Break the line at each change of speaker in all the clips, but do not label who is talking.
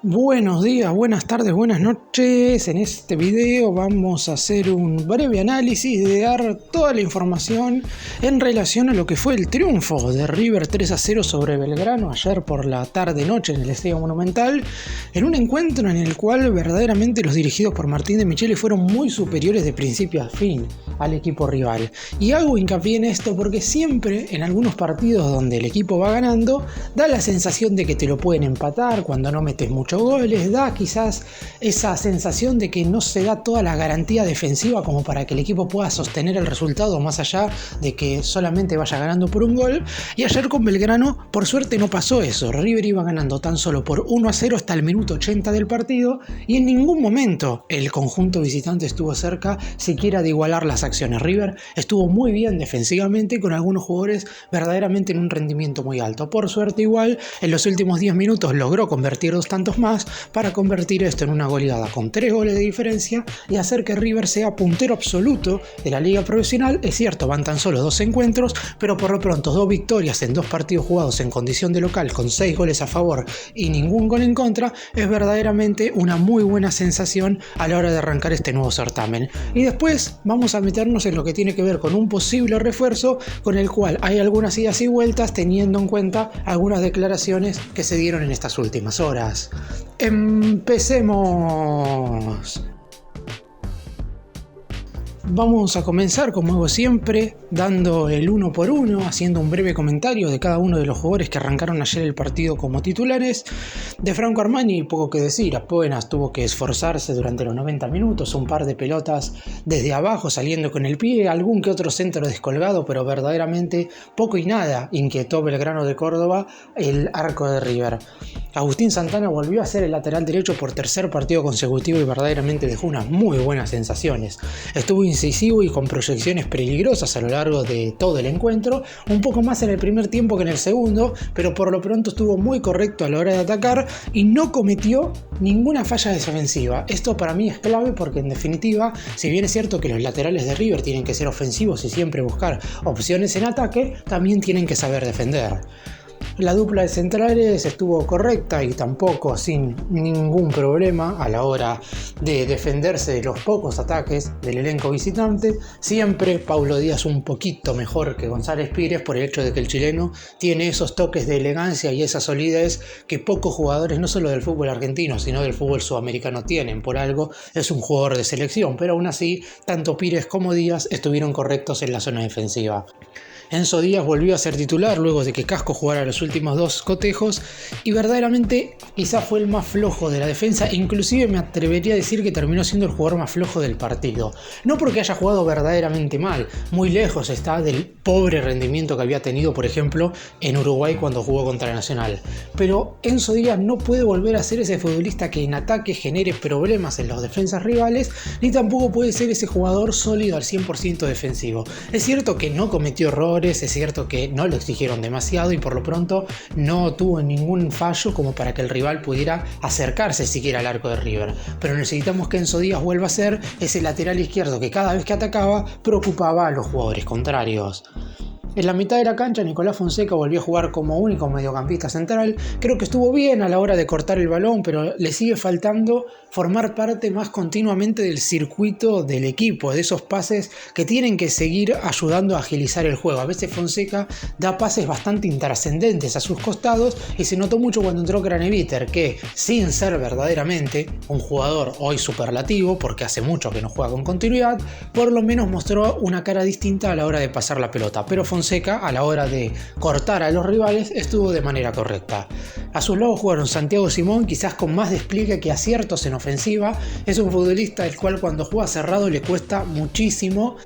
Buenos días, buenas tardes, buenas noches. En este video vamos a hacer un breve análisis de dar toda la información en relación a lo que fue el triunfo de River 3-0 sobre Belgrano ayer por la tarde-noche en el Estadio Monumental, en un encuentro en el cual verdaderamente los dirigidos por Martín de Micheli fueron muy superiores de principio a fin al equipo rival. Y hago hincapié en esto porque siempre en algunos partidos donde el equipo va ganando, da la sensación de que te lo pueden empatar cuando no metes mucho goles, da quizás esa sensación de que no se da toda la garantía defensiva como para que el equipo pueda sostener el resultado más allá de que solamente vaya ganando por un gol. Y ayer con Belgrano por suerte no pasó eso. River iba ganando tan solo por 1-0 hasta el minuto 80 del partido y en ningún momento el conjunto visitante estuvo cerca siquiera de igualar las acciones. River estuvo muy bien defensivamente con algunos jugadores verdaderamente en un rendimiento muy alto. Por suerte igual en los últimos 10 minutos logró convertir dos tantos más para convertir esto en una goleada con 3 goles de diferencia y hacer que River sea puntero absoluto de la liga profesional. Es cierto, van tan solo 2 encuentros, pero por lo pronto 2 victorias en 2 partidos jugados en condición de local con 6 goles a favor y ningún gol en contra es verdaderamente una muy buena sensación a la hora de arrancar este nuevo certamen. Y después vamos a meternos en lo que tiene que ver con un posible refuerzo con el cual hay algunas idas y vueltas teniendo en cuenta algunas declaraciones que se dieron en estas últimas horas. Empecemos. Vamos a comenzar, como hago siempre, dando el uno por uno, haciendo un breve comentario de cada uno de los jugadores que arrancaron ayer el partido como titulares. De Franco Armani, poco que decir, apenas tuvo que esforzarse durante los 90 minutos, un par de pelotas desde abajo saliendo con el pie, algún que otro centro descolgado, pero verdaderamente poco y nada inquietó Belgrano de Córdoba el arco de River. Agustín Santana volvió a ser el lateral derecho por tercer partido consecutivo y verdaderamente dejó unas muy buenas sensaciones. Estuvo incisivo y con proyecciones peligrosas a lo largo de todo el encuentro, un poco más en el primer tiempo que en el segundo, pero por lo pronto estuvo muy correcto a la hora de atacar y no cometió ninguna falla defensiva. Esto para mí es clave porque en definitiva, si bien es cierto que los laterales de River tienen que ser ofensivos y siempre buscar opciones en ataque, también tienen que saber defender. La dupla de centrales estuvo correcta y tampoco sin ningún problema a la hora de defenderse de los pocos ataques del elenco visitante. Siempre Paulo Díaz un poquito mejor que González Pires por el hecho de que el chileno tiene esos toques de elegancia y esa solidez que pocos jugadores no solo del fútbol argentino sino del fútbol sudamericano tienen. Por algo es un jugador de selección, pero aún así tanto Pires como Díaz estuvieron correctos en la zona defensiva. Enzo Díaz volvió a ser titular luego de que Casco jugara los últimos 2 cotejos y verdaderamente quizás fue el más flojo de la defensa, inclusive me atrevería a decir que terminó siendo el jugador más flojo del partido. No porque haya jugado verdaderamente mal, muy lejos está del pobre rendimiento que había tenido por ejemplo en Uruguay cuando jugó contra el Nacional, pero Enzo Díaz no puede volver a ser ese futbolista que en ataque genere problemas en los defensas rivales, ni tampoco puede ser ese jugador sólido al 100% defensivo. Es cierto que no cometió errores, es cierto que no lo exigieron demasiado y por lo pronto no tuvo ningún fallo como para que el rival pudiera acercarse siquiera al arco de River, pero necesitamos que Enzo Díaz vuelva a ser ese lateral izquierdo que cada vez que atacaba preocupaba a los jugadores contrarios. En la mitad de la cancha Nicolás Fonseca volvió a jugar como único mediocampista central. Creo que estuvo bien a la hora de cortar el balón, pero le sigue faltando formar parte más continuamente del circuito del equipo, de esos pases que tienen que seguir ayudando a agilizar el juego. A veces Fonseca da pases bastante intrascendentes a sus costados y se notó mucho cuando entró Craneviter, que sin ser verdaderamente un jugador hoy superlativo, porque hace mucho que no juega con continuidad, por lo menos mostró una cara distinta a la hora de pasar la pelota, pero Fonseca a la hora de cortar a los rivales estuvo de manera correcta. A sus lados jugaron Santiago Simón, quizás con más despliegue que aciertos en ofensiva. Es un futbolista el cual cuando juega cerrado le cuesta muchísimo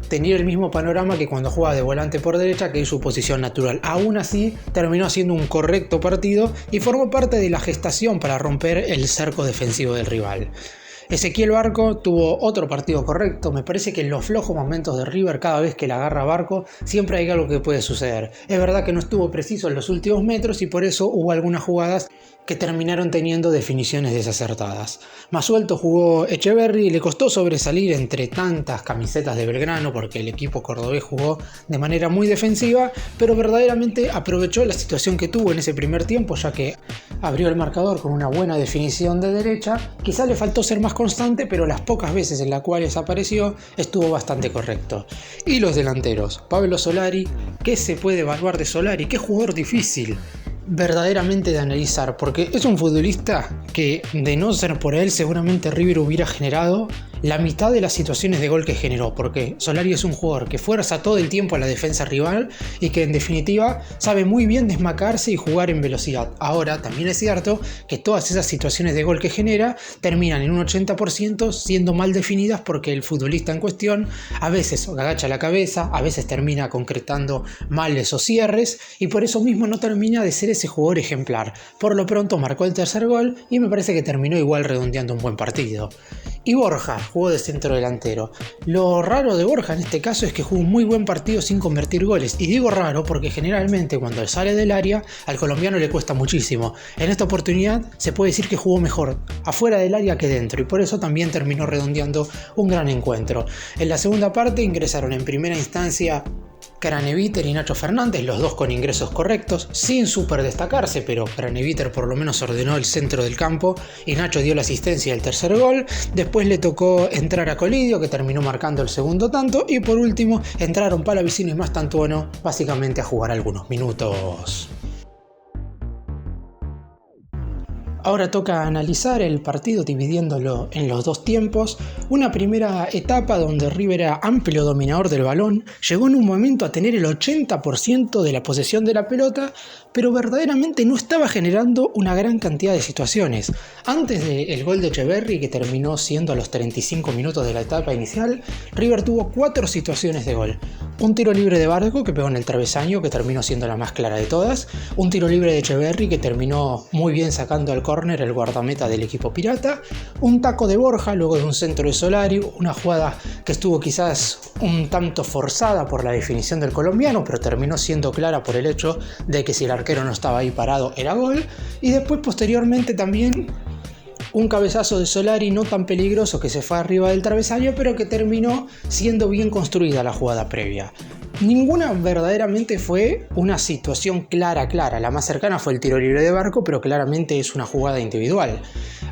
tener el mismo panorama que cuando juega de volante por derecha, que es su posición natural. Aún así terminó haciendo un correcto partido y formó parte de la gestación para romper el cerco defensivo del rival. Ezequiel Barco tuvo otro partido correcto. Me parece que en los flojos momentos de River, cada vez que la agarra Barco, siempre hay algo que puede suceder. Es verdad que no estuvo preciso en los últimos metros y por eso hubo algunas jugadas que terminaron teniendo definiciones desacertadas. Más suelto jugó Echeverri y le costó sobresalir entre tantas camisetas de Belgrano porque el equipo cordobés jugó de manera muy defensiva, pero verdaderamente aprovechó la situación que tuvo en ese primer tiempo, ya que abrió el marcador con una buena definición de derecha. Quizá le faltó ser más constante, pero las pocas veces en las cuales apareció estuvo bastante correcto. Y los delanteros, Pablo Solari, ¿qué se puede evaluar de Solari? ¿Qué jugador difícil verdaderamente de analizar? Porque es un futbolista que, de no ser por él, seguramente River hubiera generado la mitad de las situaciones de gol que generó, porque Solari es un jugador que fuerza todo el tiempo a la defensa rival y que en definitiva sabe muy bien desmarcarse y jugar en velocidad. Ahora también es cierto que todas esas situaciones de gol que genera terminan en un 80% siendo mal definidas, porque el futbolista en cuestión a veces agacha la cabeza, a veces termina concretando mal esos cierres y por eso mismo no termina de ser ese jugador ejemplar. Por lo pronto marcó el tercer gol y me parece que terminó igual redondeando un buen partido. Y Borja jugó de centro delantero. Lo raro de Borja en este caso es que jugó un muy buen partido sin convertir goles. Y digo raro porque generalmente cuando sale del área al colombiano le cuesta muchísimo. En esta oportunidad se puede decir que jugó mejor afuera del área que dentro y por eso también terminó redondeando un gran encuentro. En la segunda parte ingresaron en primera instancia Craneviter y Nacho Fernández, los dos con ingresos correctos, sin super destacarse, pero Craneviter por lo menos ordenó el centro del campo y Nacho dio la asistencia del tercer gol. Después le tocó entrar a Colidio, que terminó marcando el segundo tanto, y por último entraron Palavicino y Mastantuono, básicamente a jugar algunos minutos. Ahora toca analizar el partido dividiéndolo en los dos tiempos. Una primera etapa donde River era amplio dominador del balón, llegó en un momento a tener el 80% de la posesión de la pelota, pero verdaderamente no estaba generando una gran cantidad de situaciones. Antes del gol de Echeverri, que terminó siendo a los 35 minutos de la etapa inicial, River tuvo 4 situaciones de gol. Un tiro libre de Barco que pegó en el travesaño, que terminó siendo la más clara de todas. Un tiro libre de Echeverri que terminó muy bien sacando al córner el guardameta del equipo pirata. Un taco de Borja luego de un centro de Solari, una jugada que estuvo quizás un tanto forzada por la definición del colombiano, pero terminó siendo clara por el hecho de que si el arquero no estaba ahí parado era gol. Y después posteriormente también un cabezazo de Solari no tan peligroso que se fue arriba del travesaño, pero que terminó siendo bien construida la jugada previa. Ninguna verdaderamente fue una situación clara. La más cercana fue el tiro libre de Barco, pero claramente es una jugada individual.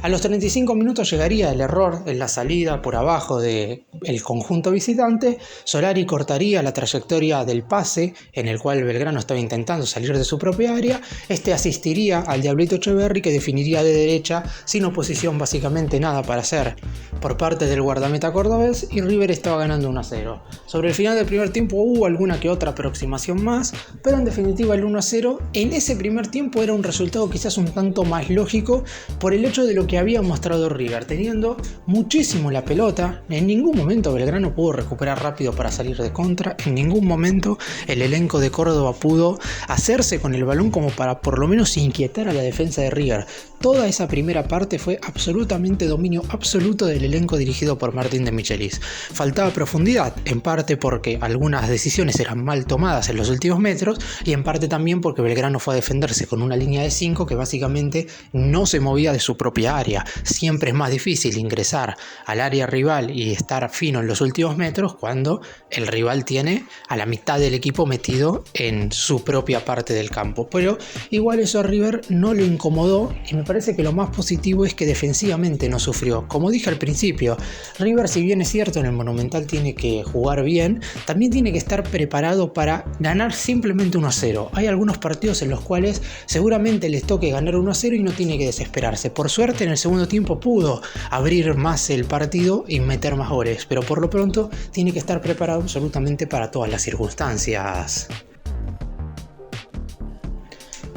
A los 35 minutos llegaría el error en la salida por abajo del conjunto visitante. Solari cortaría la trayectoria del pase en el cual Belgrano estaba intentando salir de su propia área. Este asistiría al Diablito Echeverri, que definiría de derecha sin oposición, básicamente nada para hacer por parte del guardameta cordobés, y River estaba ganando 1-0. Sobre el final del primer tiempo hubo alguna que otra aproximación más, pero en definitiva el 1-0 en ese primer tiempo era un resultado quizás un tanto más lógico por el hecho de lo que había mostrado River, teniendo muchísimo la pelota. En ningún momento Belgrano pudo recuperar rápido para salir de contra, en ningún momento el elenco de Córdoba pudo hacerse con el balón como para por lo menos inquietar a la defensa de River. Toda esa primera parte fue absolutamente dominio absoluto del elenco dirigido por Martín de Michelis. Faltaba profundidad, en parte porque algunas decisiones eran mal tomadas en los últimos metros y en parte también porque Belgrano fue a defenderse con una línea de 5 que básicamente no se movía de su propia área. Siempre es más difícil ingresar al área rival y estar fino en los últimos metros cuando el rival tiene a la mitad del equipo metido en su propia parte del campo. Pero igual eso a River no lo incomodó y me parece que lo más positivo es que defensivamente no sufrió. Como dije al principio, River, si bien es cierto en el Monumental tiene que jugar bien, también tiene que estar preparado para ganar simplemente 1-0. Hay algunos partidos en los cuales seguramente les toque ganar 1-0 y no tiene que desesperarse. Por suerte en el segundo tiempo pudo abrir más el partido y meter más goles, pero por lo pronto tiene que estar preparado absolutamente para todas las circunstancias.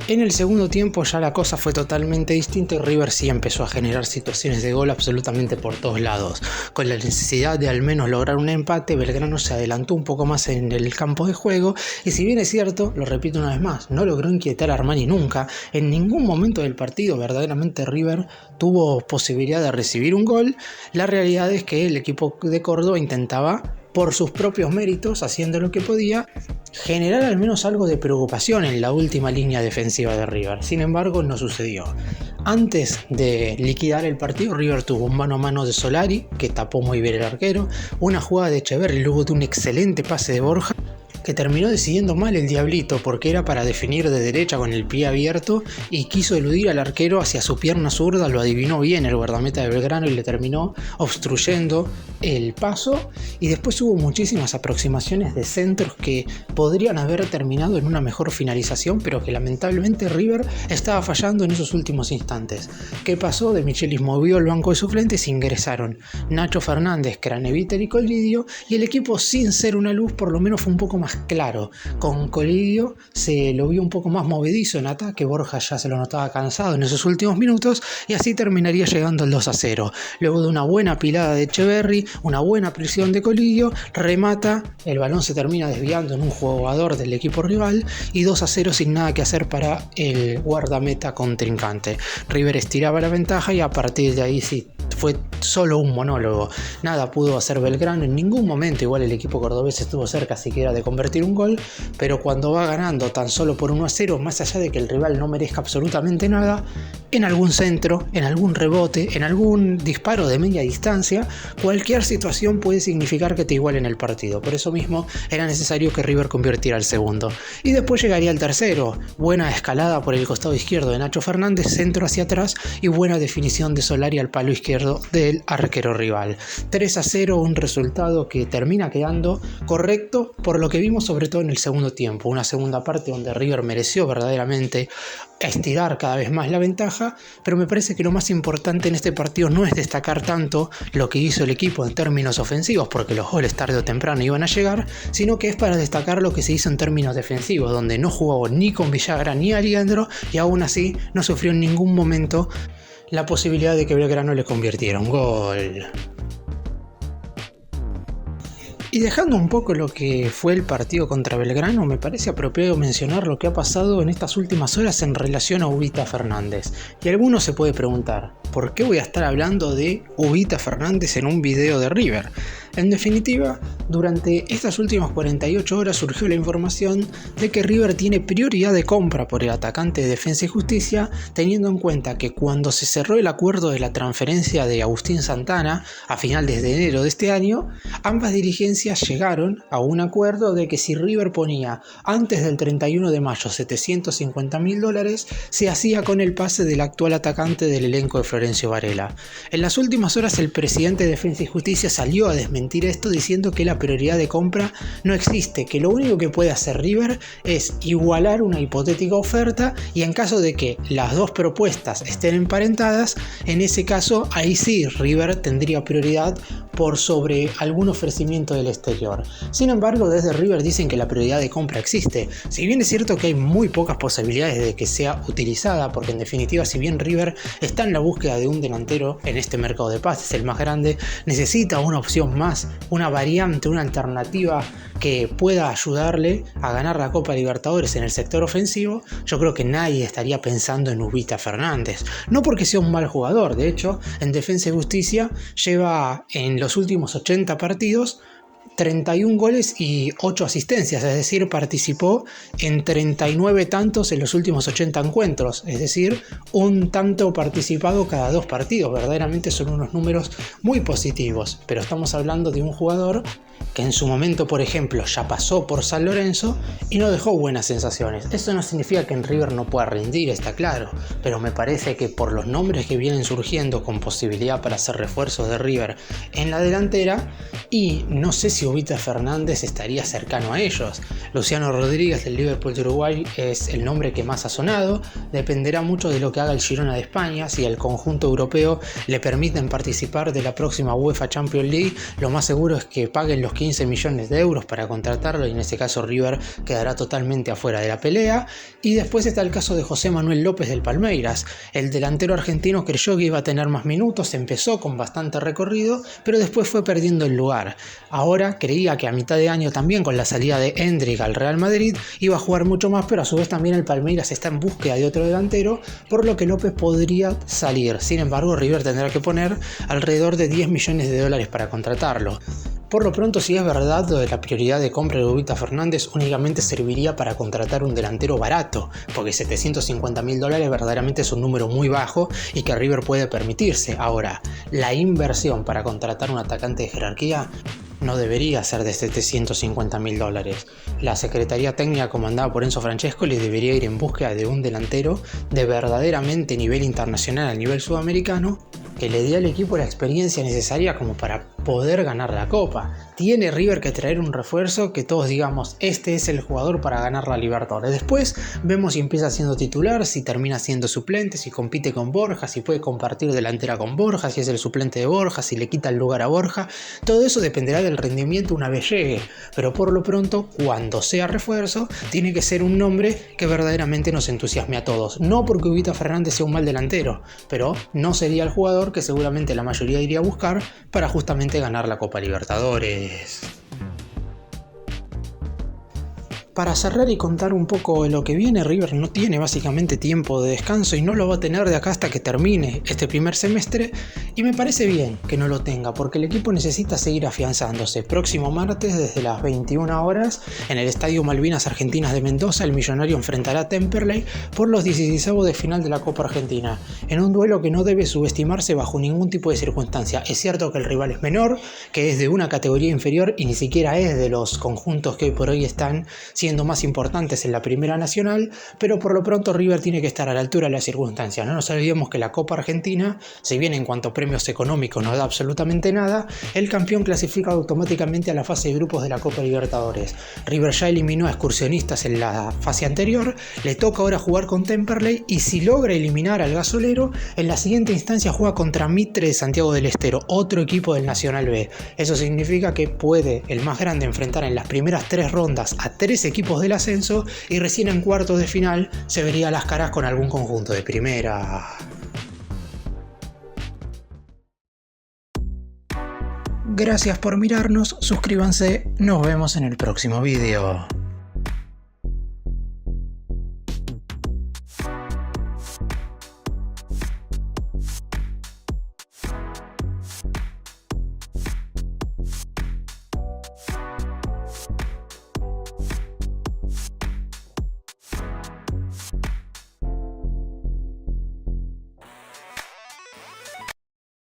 En el segundo tiempo ya la cosa fue totalmente distinta y River sí empezó a generar situaciones de gol absolutamente por todos lados. Con la necesidad de al menos lograr un empate, Belgrano se adelantó un poco más en el campo de juego y si bien es cierto, lo repito una vez más, no logró inquietar a Armani nunca. En ningún momento del partido verdaderamente River tuvo posibilidad de recibir un gol. La realidad es que el equipo de Córdoba intentaba por sus propios méritos, haciendo lo que podía, generar al menos algo de preocupación en la última línea defensiva de River. Sin embargo, no sucedió. Antes de liquidar el partido, River tuvo un mano a mano de Solari, que tapó muy bien el arquero, una jugada de Echeverri luego de un excelente pase de Borja, que terminó decidiendo mal el Diablito porque era para definir de derecha con el pie abierto y quiso eludir al arquero hacia su pierna zurda, lo adivinó bien el guardameta de Belgrano y le terminó obstruyendo el paso, y después hubo muchísimas aproximaciones de centros que podrían haber terminado en una mejor finalización, pero que lamentablemente River estaba fallando en esos últimos instantes. ¿Qué pasó? De Michelis movió el banco de suplentes, ingresaron Nacho Fernández, Craneviter y Colidio, y el equipo, sin ser una luz, por lo menos fue un poco más claro. Con Colidio se lo vio un poco más movedizo en ataque, Borja ya se lo notaba cansado en esos últimos minutos, y así terminaría llegando el 2-0. Luego de una buena pilada de Echeverri, una buena presión de Colidio, remata, el balón se termina desviando en un jugador del equipo rival y 2-0 sin nada que hacer para el guardameta contrincante. River estiraba la ventaja y a partir de ahí sí fue solo un monólogo. Nada pudo hacer Belgrano en ningún momento. Igual el equipo cordobés estuvo cerca siquiera de convertir un gol, pero cuando va ganando tan solo por 1-0, más allá de que el rival no merezca absolutamente nada, en algún centro, en algún rebote, en algún disparo de media distancia, cualquier situación puede significar que te igualen el partido. Por eso mismo era necesario que River convirtiera el segundo. Y después llegaría el tercero. Buena escalada por el costado izquierdo de Nacho Fernández, centro hacia atrás y buena definición de Solari al palo izquierdo del arquero rival. 3-0, un resultado que termina quedando correcto por lo que vimos sobre todo en el segundo tiempo. Una segunda parte donde River mereció verdaderamente estirar cada vez más la ventaja, pero me parece que lo más importante en este partido no es destacar tanto lo que hizo el equipo en términos ofensivos, porque los goles tarde o temprano iban a llegar, sino que es para destacar lo que se hizo en términos defensivos, donde no jugó ni con Villagra ni Aliendro y aún así no sufrió en ningún momento la posibilidad de que Belgrano le convirtiera un gol. Y dejando un poco lo que fue el partido contra Belgrano, me parece apropiado mencionar lo que ha pasado en estas últimas horas en relación a Ubita Fernández. Y alguno se puede preguntar, ¿por qué voy a estar hablando de Ubita Fernández en un video de River? En definitiva, durante estas últimas 48 horas surgió la información de que River tiene prioridad de compra por el atacante de Defensa y Justicia, teniendo en cuenta que cuando se cerró el acuerdo de la transferencia de Agustín Santana a finales de enero de este año, ambas dirigencias llegaron a un acuerdo de que si River ponía antes del 31 de mayo $750.000, se hacía con el pase del actual atacante del elenco de Florencio Varela. En las últimas horas el presidente de Defensa y Justicia salió a desmentir esto diciendo que la prioridad de compra no existe, que lo único que puede hacer River es igualar una hipotética oferta y en caso de que las dos propuestas estén emparentadas, en ese caso ahí sí River tendría prioridad por sobre algún ofrecimiento del exterior. Sin embargo, desde River dicen que la prioridad de compra existe. Si bien es cierto que hay muy pocas posibilidades de que sea utilizada, porque en definitiva, si bien River está en la búsqueda de un delantero en este mercado de pases, el más grande, necesita una opción más, una variante, una alternativa que pueda ayudarle a ganar la Copa Libertadores en el sector ofensivo. Yo creo que nadie estaría pensando en Ubita Fernández. No porque sea un mal jugador, de hecho, en Defensa y Justicia lleva en los últimos 80 partidos 31 goles y 8 asistencias, es decir, participó en 39 tantos en los últimos 80 encuentros, es decir, un tanto participado cada 2 partidos. Verdaderamente son unos números muy positivos, pero estamos hablando de un jugador que en su momento, por ejemplo, ya pasó por San Lorenzo y no dejó buenas sensaciones. Eso no significa que en River no pueda rendir, está claro, pero me parece que por los nombres que vienen surgiendo con posibilidad para hacer refuerzos de River en la delantera, y no sé si Ubita Fernández estaría cercano a ellos. Luciano Rodríguez del Liverpool de Uruguay es el nombre que más ha sonado. Dependerá mucho de lo que haga el Girona de España. Si el conjunto europeo le permiten participar de la próxima UEFA Champions League, lo más seguro es que paguen los 15 millones de euros para contratarlo y en ese caso River quedará totalmente afuera de la pelea. Y después está el caso de José Manuel López del Palmeiras. El delantero argentino creyó que iba a tener más minutos, empezó con bastante recorrido, pero después fue perdiendo el lugar. Ahora creía que a mitad de año también con la salida de Endrick al Real Madrid iba a jugar mucho más, pero a su vez también el Palmeiras está en búsqueda de otro delantero, por lo que López podría salir. Sin embargo, River tendrá que poner alrededor de $10 millones para contratarlo. Por lo pronto, si es verdad, lo de la prioridad de compra de Ubita Fernández únicamente serviría para contratar un delantero barato, porque $750.000 verdaderamente es un número muy bajo y que River puede permitirse. Ahora, la inversión para contratar un atacante de jerarquía no debería ser de $750.000. La Secretaría Técnica comandada por Enzo Francescoli debería ir en búsqueda de un delantero de verdaderamente nivel internacional a nivel sudamericano que le dé al equipo la experiencia necesaria como para poder ganar la Copa. Tiene River que traer un refuerzo que todos digamos, este es el jugador para ganar la Libertadores. Después vemos si empieza siendo titular, si termina siendo suplente, si compite con Borja, si puede compartir delantera con Borja, si es el suplente de Borja, si le quita el lugar a Borja. Todo eso dependerá del rendimiento una vez llegue, pero por lo pronto, cuando sea refuerzo, tiene que ser un nombre que verdaderamente nos entusiasme a todos. No porque Ubita Fernández sea un mal delantero, pero no sería el jugador que seguramente la mayoría iría a buscar para justamente ganar la Copa Libertadores. Para cerrar y contar un poco de lo que viene, River no tiene básicamente tiempo de descanso y no lo va a tener de acá hasta que termine este primer semestre, y me parece bien que no lo tenga porque el equipo necesita seguir afianzándose. Próximo martes desde las 21 horas en el Estadio Malvinas Argentinas de Mendoza, el Millonario enfrentará a Temperley por los 16avos de final de la Copa Argentina, en un duelo que no debe subestimarse bajo ningún tipo de circunstancia. Es cierto que el rival es menor, que es de una categoría inferior y ni siquiera es de los conjuntos que hoy por hoy están siendo más importantes en la Primera Nacional, pero por lo pronto River tiene que estar a la altura de las circunstancias. No nos olvidemos que la Copa Argentina, si bien en cuanto a premios económicos no da absolutamente nada, el campeón clasifica automáticamente a la fase de grupos de la Copa Libertadores. River ya eliminó a Excursionistas en la fase anterior, le toca ahora jugar con Temperley y si logra eliminar al Gasolero, en la siguiente instancia juega contra Mitre de Santiago del Estero, otro equipo del Nacional B. Eso significa que puede el más grande enfrentar en las primeras 3 rondas a 3 equipos del ascenso y recién en cuartos de final se vería las caras con algún conjunto de primera. Gracias por mirarnos, suscríbanse, nos vemos en el próximo video.